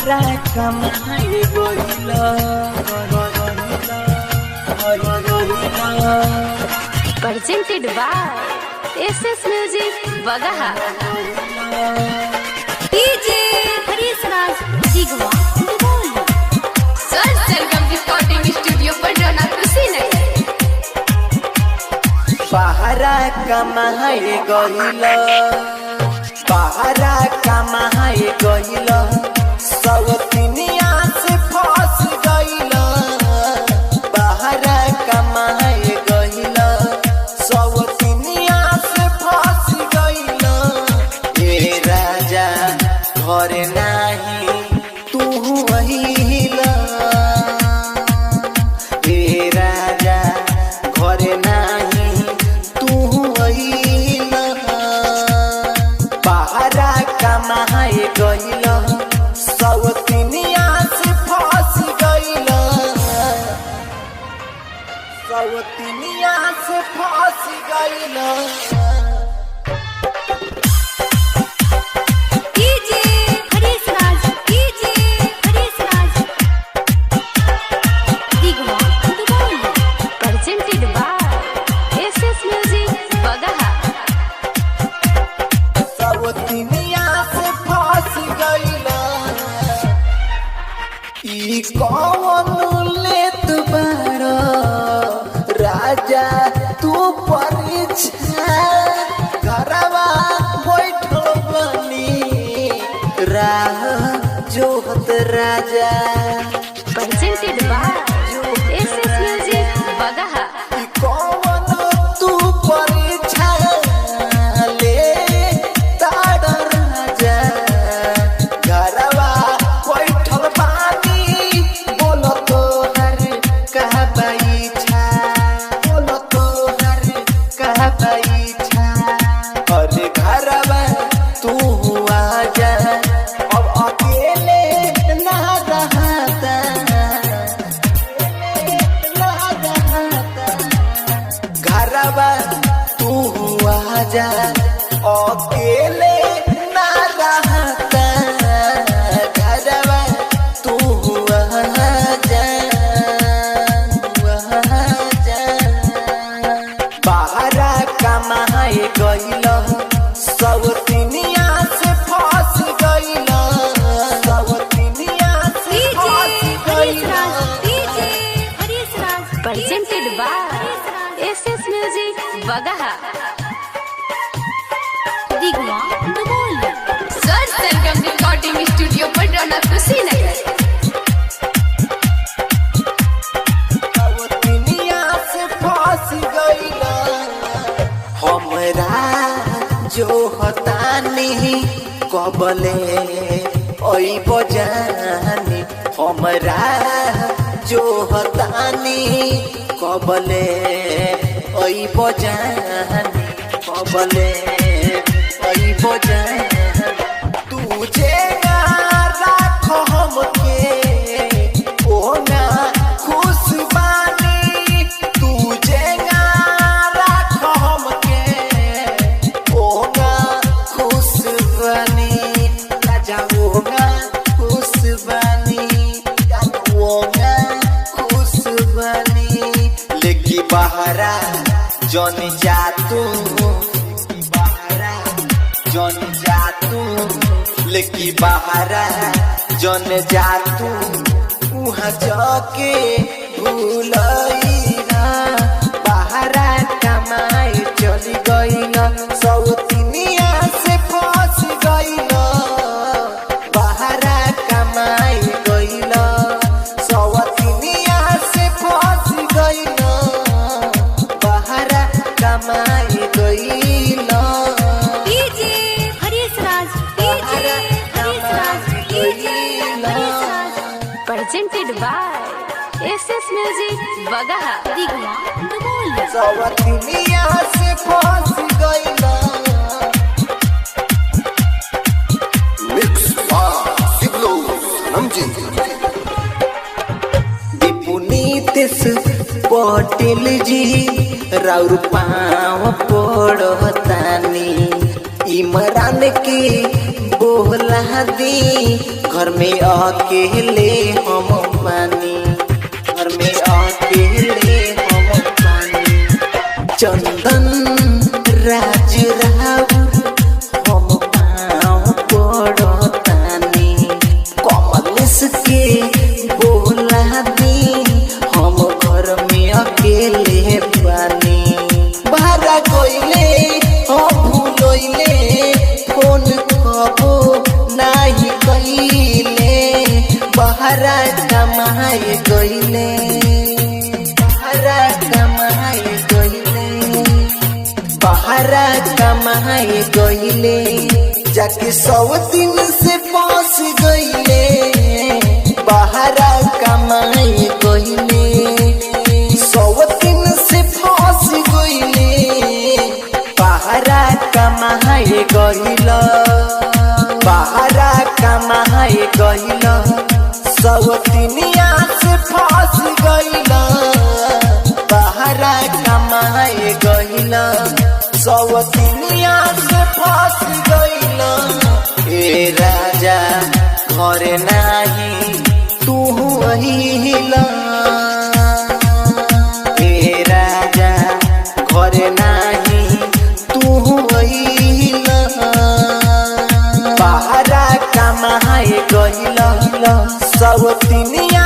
बाहरा कमाए गइला presented by SS Music Bagaha DJ Harish Raj Digwa Sir Sargam Recording Studio Padana Kushinagar बाहरा कमाए गइला बाहरा कमाए गइला सब दुनिया से फंस गइला बाहरा कमाए गइला सब दुनिया से फंस गइला ए राजा घर नाही तू अहिला ए राजा घर नाही तू अहिला बाहरा कमाए गइला सब दुनिया से फंस गइला सब दुनिया से फंस गइला DJ Harish Raj Digwa presented by SS Music Bagaha सब दुनिया से फंस गइला ई कौन लेत बारो राजा तू परीक्षा घरवा बैठल बनी राह जोहत राजा presented by SS Music Bagaha ई कौन तू परीक्षा ले ताड़ राजा घरवा बैठल बानी बोलो तो हर कह बैठा बोलो तो हर कह बैठा अरे घरवा तू आजा अब अकेले ना रहता घरवा तू आजा अकेले ना रहता घरवा तू आजा बाहरा कमाए गइला सब दुनिया से फंस गइला सब दुनिया से फंस गइला presented by SS Music Bagaha Digwa Sir Sargam Recording Studio Padana Kushinagar सब दुनिया से फंस गइला हमरा जो हतानी कबले ओई बजानी हमरा जो हतानी कबले ओई बजानी कबले ओई बजानी तुझे राख हमके ओना खुश बानी तुझे राख हमके ओना खुश बानी राजा ओना खुश बानी ओना खुश बानी लेकी बाहरा जन जा तू बाहरा जन जा तू लेकी बाहरा जन जा तू उहाँ जाके भूलैना बाहरा कमाए चली गइला सब दुनिया से फंस गइला बाहरा कमाए गइला सब दुनिया से फंस गइला बाहरा कमाए गइला DJ Harish Raj presented by SS Music Bagaha Digwa सब दुनिया से फंस गइला दीपुनीतेश पटेल जी राउर पाँव पड़तानी इमरान के बोला दी घर में अकेले हम पानी, घर में अकेले हम पानी। चंदन राज राव हम पाँव पड़तानी, कमलेश के बोला दी हम घर में अकेले पानी। बाहरा गइले भूलइले फोन कबो नाही कइले, बाहरा कमाए गइले, बाहरा कमाए गइले, बाहरा कमाए गइले। जाके 100 दिन से पास गइले, बाहरा कमाए गइले। 100 दिन से पास गइले, बाहरा कमाए गइला, बाहरा कमाए गइला। 100 दिनिया से फंस गइला, बाहरा कमाए गइला। 100 दिनिया से फंस गइला। ए राजा घरे नाही तू अहिला, ए राजा घरे नाही तू अहिला। बाहरा कमाए गइला, 100 दिनिया